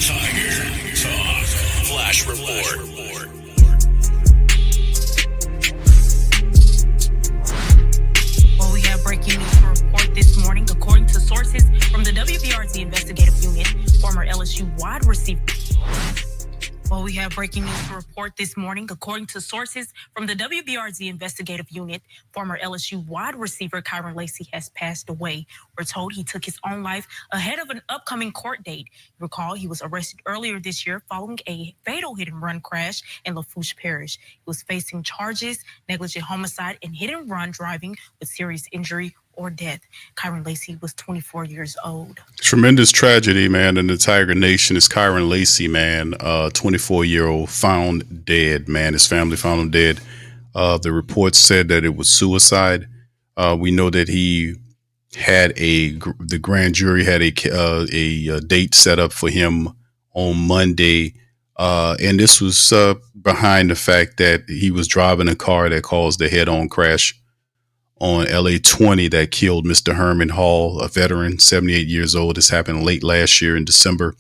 Tiger Talk. Flash Report. Well, we have breaking news to report this morning. According to sources from the WBRZ investigative unit, former LSU wide receiver. Well, we have breaking news to report this morning. According to sources from the WBRZ investigative unit, former LSU wide receiver Kyren Lacy has passed away. We're told he took his own life ahead of an upcoming court date. Recall, he was arrested earlier this year following a fatal hit-and-run crash in Lafourche Parish. He was facing charges, negligent homicide, and hit-and-run driving with serious injury or death. Kyren Lacy was 24 years old. Tremendous tragedy, man, in the Tiger Nation. Is Kyren Lacy, man, 24-year-old, found dead, man. His family found him dead. The reports said that it was suicide. We know that he had the grand jury had a date set up for him on Monday. And this was behind the fact that he was driving a car that caused a head-on crash on LA 20 that killed Mr. Herman Hall, a veteran, 78 years old. This happened late last year in December.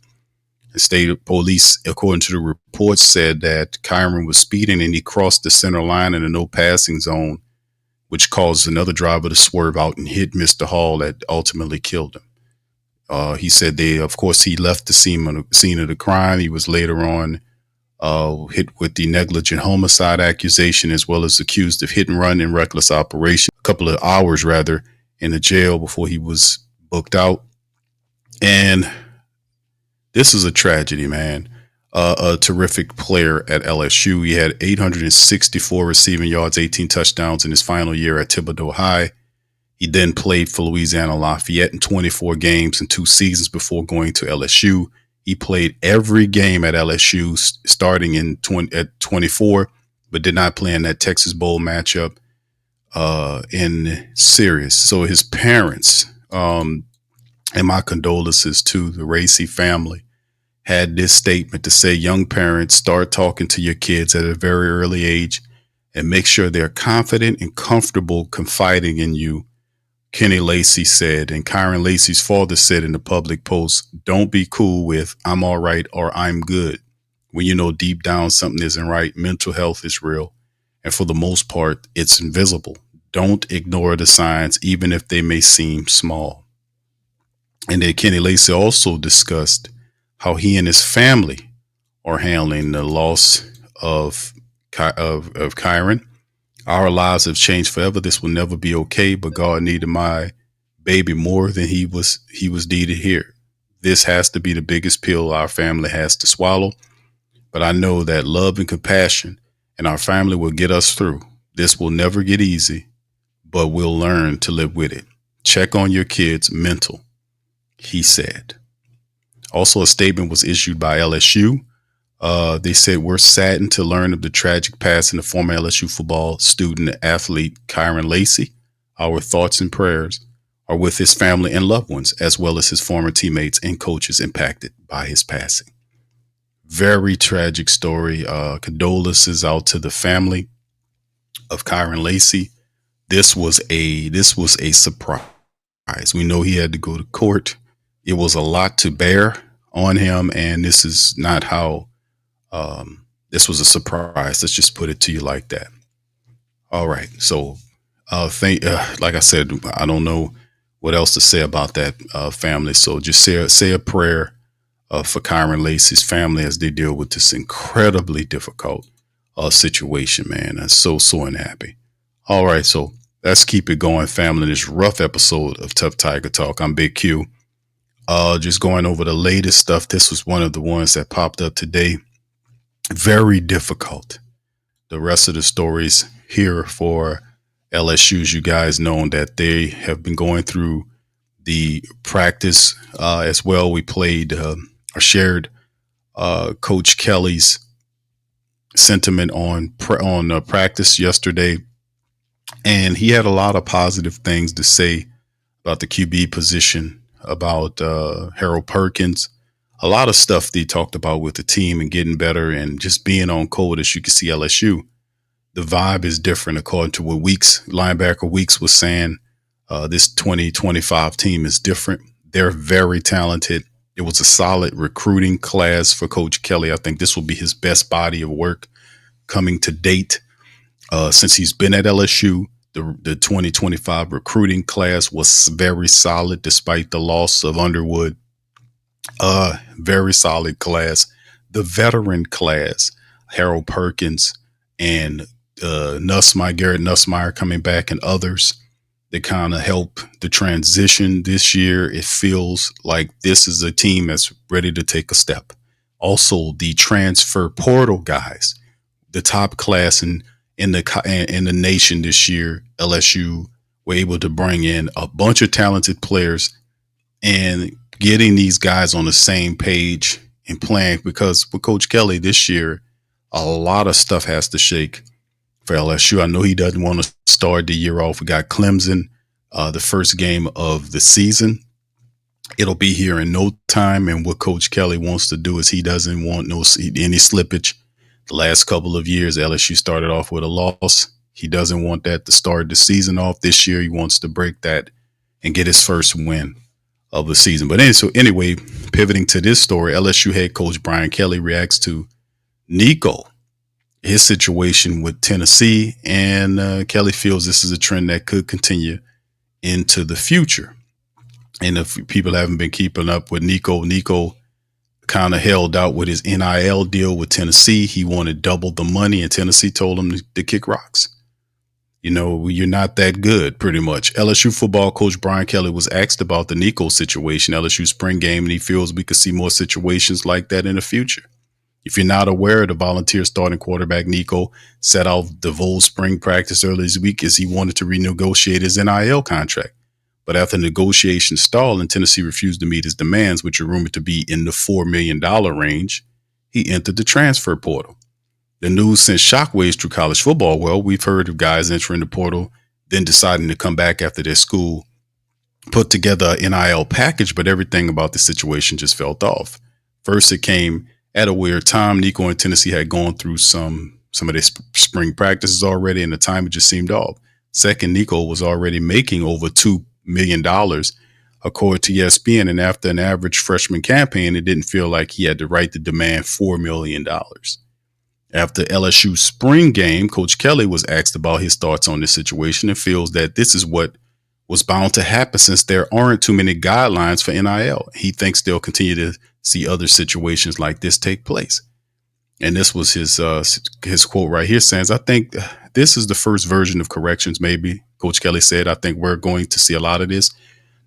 The state police, according to the reports, said that Kyren was speeding and he crossed the center line in a no passing zone, which caused another driver to swerve out and hit Mr. Hall that ultimately killed him. He said he left the scene of the crime. He was later on hit with the negligent homicide accusation, as well as accused of hit and run and reckless operation. A couple of hours, rather, in the jail before he was booked out. And this is a tragedy, man. A terrific player at LSU. He had 864 receiving yards, 18 touchdowns in his final year at Thibodeau High. He then played for Louisiana Lafayette in 24 games in 2 seasons before going to LSU. He played every game at LSU starting at 24, but did not play in that Texas Bowl matchup in series. So his parents, and my condolences to the Lacy family, had this statement to say, young parents, start talking to your kids at a very early age and make sure they're confident and comfortable confiding in you. Kenny Lacy said, and Kyren Lacy's father said in the public post, don't be cool with I'm all right or I'm good. When you know deep down something isn't right, mental health is real. And for the most part, it's invisible. Don't ignore the signs, even if they may seem small. And then Kenny Lacy also discussed how he and his family are handling the loss of Kyren. Our lives have changed forever. This will never be okay, but God needed my baby more than he was needed here. This has to be the biggest pill our family has to swallow. But I know that love and compassion and our family will get us through. This will never get easy, but we'll learn to live with it. Check on your kids' mental, he said. Also, a statement was issued by LSU. They said, we're saddened to learn of the tragic passing of former LSU football student athlete Kyren Lacy. Our thoughts and prayers are with his family and loved ones, as well as his former teammates and coaches impacted by his passing. Very tragic story. Condolences out to the family of Kyren Lacy. This was a surprise. We know he had to go to court. It was a lot to bear on him, and this is not how. This was a surprise. Let's just put it to you like that. All right. So, like I said, I don't know what else to say about that family. So just say a prayer for Kyren Lacy's family as they deal with this incredibly difficult situation, man. I'm so unhappy. All right. So let's keep it going, family. This rough episode of Tough Tiger Talk. I'm Big Q. Just going over the latest stuff. This was one of the ones that popped up today. Very difficult. The rest of the stories here for LSU's, you guys know that they have been going through the practice as well. We played or shared Coach Kelly's sentiment on practice yesterday, and he had a lot of positive things to say about the QB position, about Harold Perkins. A lot of stuff they talked about with the team and getting better and just being on court. As you can see, LSU, the vibe is different according to what linebacker Weeks was saying. This 2025 team is different. They're very talented. It was a solid recruiting class for Coach Kelly. I think this will be his best body of work coming to date since he's been at LSU. The 2025 recruiting class was very solid despite the loss of Underwood. Very solid class. The veteran class, Harold Perkins and Garrett Nussmeyer coming back, and others that kind of help the transition this year. It feels like this is a team that's ready to take a step. Also, the transfer portal guys, the top class in the nation this year, LSU were able to bring in a bunch of talented players and getting these guys on the same page and playing, because with Coach Kelly this year, a lot of stuff has to shake for LSU. I know he doesn't want to start the year off. We got Clemson, the first game of the season. It'll be here in no time. And what Coach Kelly wants to do is he doesn't want any slippage. The last couple of years, LSU started off with a loss. He doesn't want that to start the season off. This year, he wants to break that and get his first win of the season. But anyway, pivoting to this story, LSU head coach Brian Kelly reacts to Nico, his situation with Tennessee, and Kelly feels this is a trend that could continue into the future. And if people haven't been keeping up with Nico kind of held out with his NIL deal with Tennessee. He wanted double the money, and Tennessee told him to kick rocks. You know, you're not that good, pretty much. LSU football coach Brian Kelly was asked about the Nico situation, LSU spring game, and he feels we could see more situations like that in the future. If you're not aware, the Volunteer starting quarterback Nico set off the Vol spring practice earlier this week as he wanted to renegotiate his NIL contract. But after negotiations stalled and Tennessee refused to meet his demands, which are rumored to be in the $4 million range, he entered the transfer portal. The news sent shockwaves through college football. Well, we've heard of guys entering the portal, then deciding to come back after their school put together an NIL package, but everything about the situation just felt off. First, it came at a weird time. Nico and Tennessee had gone through some of their spring practices already, and the timing just seemed off. Second, Nico was already making over $2 million, according to ESPN, and after an average freshman campaign, it didn't feel like he had the right to demand $4 million. After LSU spring game, Coach Kelly was asked about his thoughts on this situation and feels that this is what was bound to happen since there aren't too many guidelines for NIL. He thinks they'll continue to see other situations like this take place. And this was his quote right here, saying, I think this is the first version of corrections, maybe. Coach Kelly said, I think we're going to see a lot of this.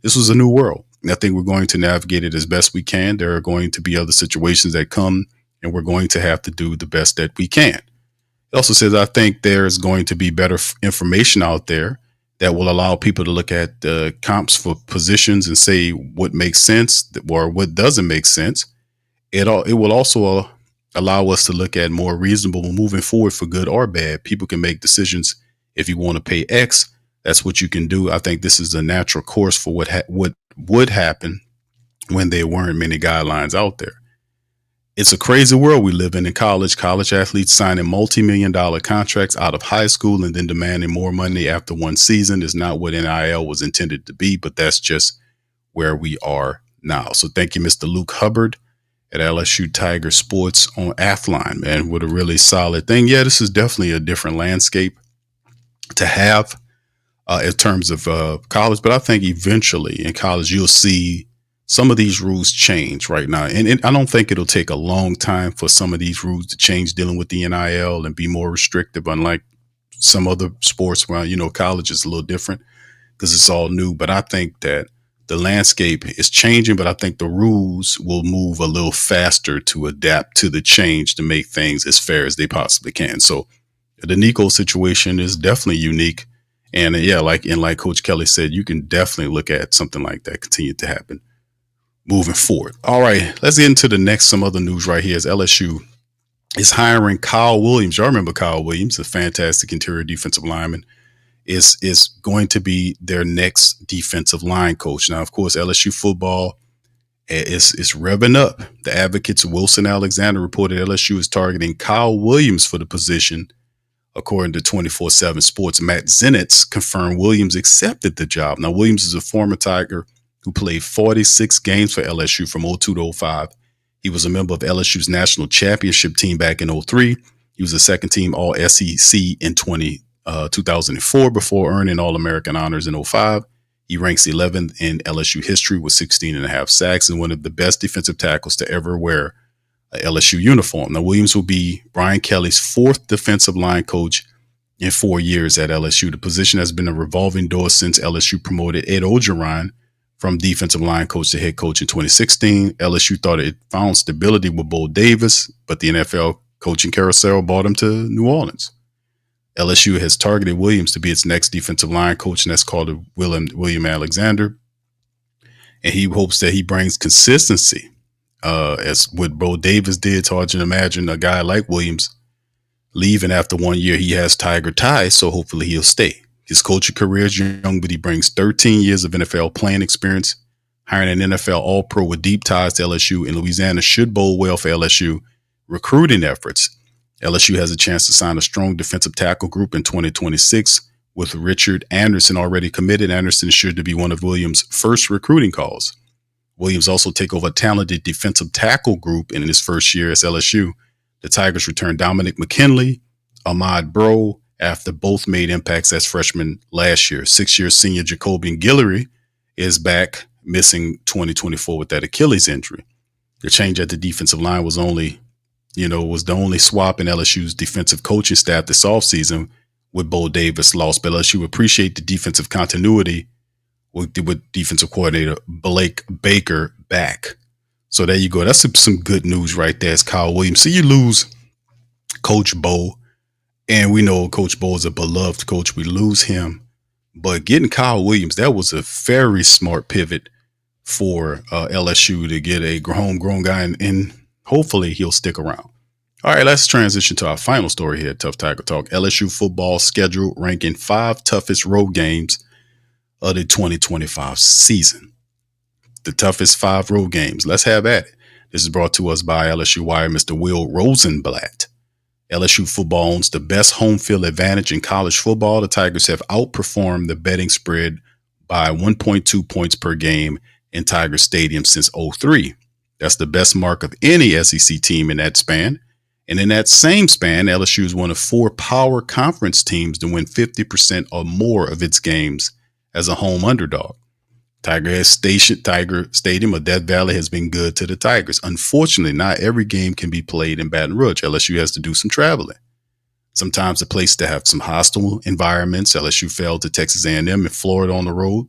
This was a new world. And I think we're going to navigate it as best we can. There are going to be other situations that come, and we're going to have to do the best that we can. It also says, I think there's going to be better information out there that will allow people to look at the comps for positions and say what makes sense or what doesn't make sense. It will also allow us to look at more reasonable moving forward for good or bad. People can make decisions. If you want to pay X, that's what you can do. I think this is a natural course for what would happen when there weren't many guidelines out there. It's a crazy world we live in college. College athletes signing multi-million-dollar contracts out of high school and then demanding more money after one season is not what NIL was intended to be, but that's just where we are now. So thank you, Mr. Luke Hubbard at LSU Tiger Sports on Athline, man, with a really solid thing. Yeah, this is definitely a different landscape to have in terms of college, but I think eventually in college you'll see some of these rules change right now. And I don't think it'll take a long time for some of these rules to change dealing with the NIL and be more restrictive, unlike some other sports where, college is a little different because it's all new. But I think that the landscape is changing, but I think the rules will move a little faster to adapt to the change to make things as fair as they possibly can. So the Nico situation is definitely unique. And yeah, like Coach Kelly said, you can definitely look at something like that continue to happen moving forward. All right, let's get into some other news right here. As LSU is hiring Kyle Williams. Y'all remember Kyle Williams, a fantastic interior defensive lineman, is going to be their next defensive line coach. Now, of course, LSU football is revving up. The Advocates' Wilson Alexander reported LSU is targeting Kyle Williams for the position. According to 24/7 Sports, Matt Zenitz confirmed Williams accepted the job. Now, Williams is a former Tiger who played 46 games for LSU from '02 to '05. He was a member of LSU's national championship team back in '03. He was a second team All SEC in 2004 before earning All-American honors in '05. He ranks 11th in LSU history with 16 and a half sacks and one of the best defensive tackles to ever wear a LSU uniform. Now, Williams will be Brian Kelly's fourth defensive line coach in 4 years at LSU. The position has been a revolving door since LSU promoted Ed Orgeron from defensive line coach to head coach in 2016. LSU thought it found stability with Bo Davis, but the NFL coaching carousel brought him to New Orleans. LSU has targeted Williams to be its next defensive line coach, and that's called William Alexander. And he hopes that he brings consistency, as what Bo Davis did. It's hard to imagine a guy like Williams leaving after 1 year. He has Tiger ties, so hopefully he'll stay. His coaching career is young, but he brings 13 years of NFL playing experience. Hiring an NFL All-Pro with deep ties to LSU in Louisiana should bode well for LSU recruiting efforts. LSU has a chance to sign a strong defensive tackle group in 2026 with Richard Anderson already committed. Anderson is sure to be one of Williams' first recruiting calls. Williams also take over a talented defensive tackle group in his first year as LSU. The Tigers returned Dominic McKinley, Ahmad Bro, after both made impacts as freshmen last year. 6-year senior Jacobian Guillory is back, missing 2024 with that Achilles injury. The change at the defensive line was the only swap in LSU's defensive coaching staff this offseason with Bo Davis lost. But LSU appreciate the defensive continuity with defensive coordinator Blake Baker back. So there you go. That's some good news right there. It's Kyle Williams. So you lose Coach Bo, and we know Coach Bo is a beloved coach. We lose him. But getting Kyle Williams, that was a very smart pivot for LSU to get a homegrown guy, and hopefully he'll stick around. All right, let's transition to our final story here at Tough Tiger Talk. LSU football schedule ranking 5 toughest road games of the 2025 season. The toughest 5 road games. Let's have at it. This is brought to us by LSU Wire, Mr. Will Rosenblatt. LSU football owns the best home field advantage in college football. The Tigers have outperformed the betting spread by 1.2 points per game in Tiger Stadium since '03. That's the best mark of any SEC team in that span. And in that same span, LSU is one of 4 power conference teams to win 50% or more of its games as a home underdog. Tiger Stadium of Death Valley has been good to the Tigers. Unfortunately, not every game can be played in Baton Rouge. LSU has to do some traveling. Sometimes a place to have some hostile environments. LSU fell to Texas A&M and Florida on the road.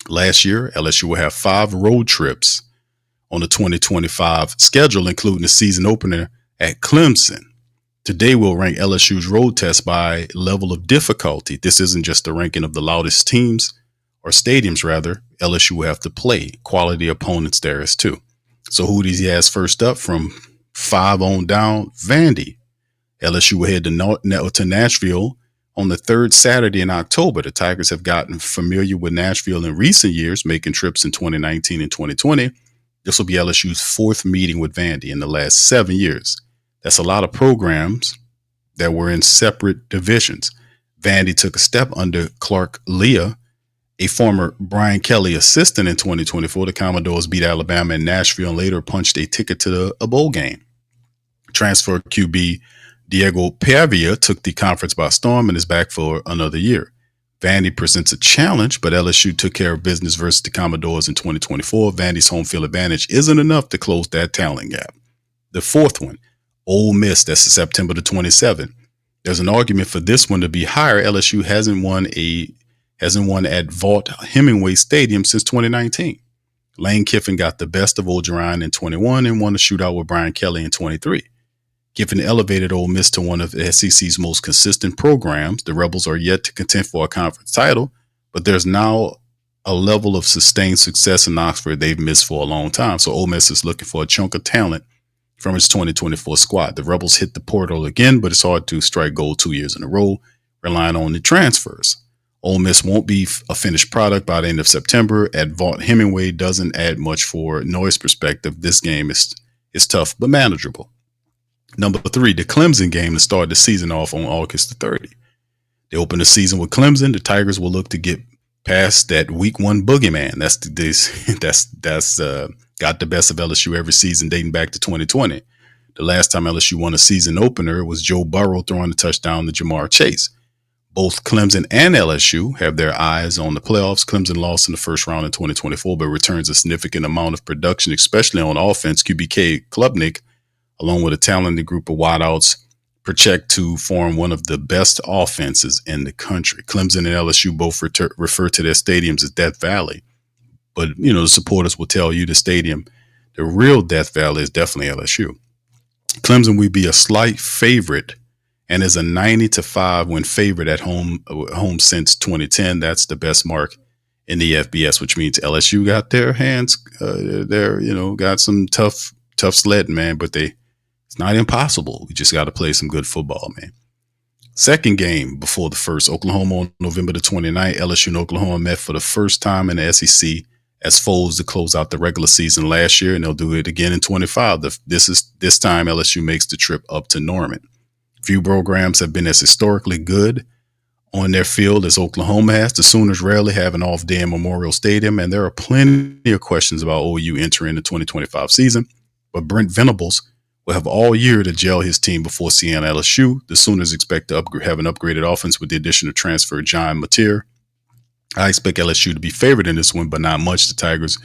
Last year, LSU will have 5 road trips on the 2025 schedule, including the season opener at Clemson. Today, we'll rank LSU's road test by level of difficulty. This isn't just the ranking of the loudest teams or stadiums, rather. LSU will have to play quality opponents there as too. So who does he has first up from 5 on down? Vandy. LSU will head to Nashville on the 3rd Saturday in October. The Tigers have gotten familiar with Nashville in recent years, making trips in 2019 and 2020. This will be LSU's 4th meeting with Vandy in the last 7 years. That's a lot of programs that were in separate divisions. Vandy took a step under Clark Leah, a former Brian Kelly assistant in 2024. The Commodores beat Alabama in Nashville and later punched a ticket to a bowl game. Transfer QB Diego Pavia took the conference by storm and is back for another year. Vandy presents a challenge, but LSU took care of business versus the Commodores in 2024. Vandy's home field advantage isn't enough to close that talent gap. The 4th one, Ole Miss, that's September the 27th. There's an argument for this one to be higher. LSU hasn't won at Vaught Hemingway Stadium since 2019. Lane Kiffin got the best of Orgeron in 21 and won a shootout with Brian Kelly in 23. Kiffin elevated Ole Miss to one of the SEC's most consistent programs. The Rebels are yet to contend for a conference title, but there's now a level of sustained success in Oxford they've missed for a long time. So Ole Miss is looking for a chunk of talent from its 2024 squad. The Rebels hit the portal again, but it's hard to strike gold 2 years in a row, relying on the transfers. Ole Miss won't be a finished product by the end of September. At Vaught Hemingway doesn't add much for noise perspective. This game is tough, but manageable. Number 3, the Clemson game to start the season off on August the 30th. They open the season with Clemson. The Tigers will look to get past that week one boogeyman. That's got the best of LSU every season dating back to 2020. The last time LSU won a season opener was Joe Burrow throwing a touchdown to Jamar Chase. Both Clemson and LSU have their eyes on the playoffs. Clemson lost in the first round in 2024, but returns a significant amount of production, especially on offense. QBK Klubnik, along with a talented group of wideouts, project to form one of the best offenses in the country. Clemson and LSU both refer to their stadiums as Death Valley. But, the supporters will tell you the real Death Valley is definitely LSU. Clemson will be a slight favorite and is a 90-5 win favorite at home since 2010. That's the best mark in the FBS, which means LSU got their hands, got some tough sledding, man, but it's not impossible. We just got to play some good football, man. Second game before the first, Oklahoma on November the 29th. LSU and Oklahoma met for the first time in the SEC as foes to close out the regular season last year, and they'll do it again in 25. This time LSU makes the trip up to Norman. Few programs have been as historically good on their field as Oklahoma has. The Sooners rarely have an off day in Memorial Stadium, and there are plenty of questions about OU entering the 2025 season. But Brent Venables will have all year to gel his team before seeing LSU. The Sooners expect to have an upgraded offense with the addition of transfer John Mateer. I expect LSU to be favored in this one, but not much. The Tigers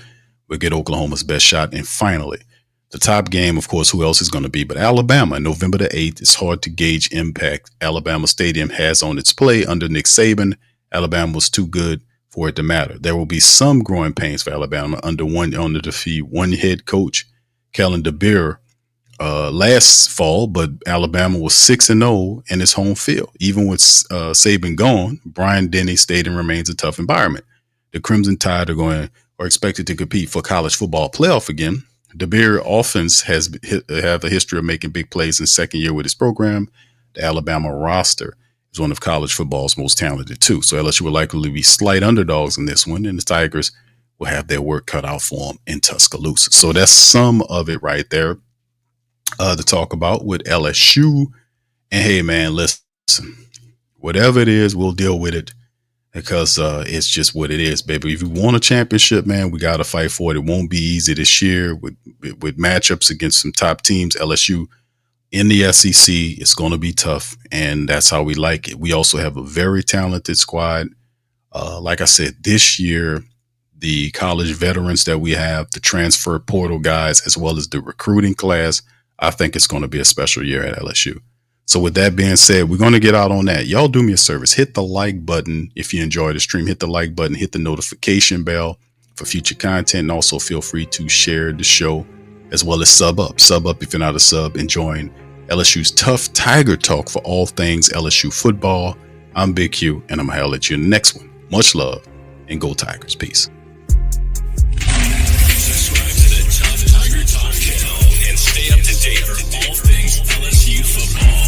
will get Oklahoma's best shot. And finally, the top game, of course, who else is going to be? But Alabama, November the 8th. It's hard to gauge impact Alabama Stadium has on its play under Nick Saban. Alabama was too good for it to matter. There will be some growing pains for Alabama under defeat one head coach, Kellen DeBeer, last fall, but Alabama was 6-0 in its home field. Even with Saban gone, Brian Denny Stadium remains a tough environment. The Crimson Tide are expected to compete for college football playoff again. DeBeer offense have a history of making big plays in second year with his program. The Alabama roster is one of college football's most talented too. So LSU will likely be slight underdogs in this one, and the Tigers will have their work cut out for them in Tuscaloosa. So that's some of it right there to talk about with LSU. And hey, man, listen, whatever it is, we'll deal with it because it's just what it is, baby. If you want a championship, man, we got to fight for it. It won't be easy this year with matchups against some top teams. LSU in the SEC, it's going to be tough, and that's how we like it. We also have a very talented squad. Like I said, this year, the college veterans that we have, the transfer portal guys, as well as the recruiting class, I think it's going to be a special year at LSU. So with that being said, we're going to get out on that. Y'all do me a service. Hit the like button if you enjoy the stream. Hit the like button. Hit the notification bell for future content. And also feel free to share the show as well as sub up. Sub up if you're not a sub and join LSU's Tough Tiger Talk for all things LSU football. I'm Big Q, and I'm going to holler at you in the next one. Much love, and go Tigers. Peace. Subscribe to the Tough Tiger Talk channel and stay up to date for all things LSU football.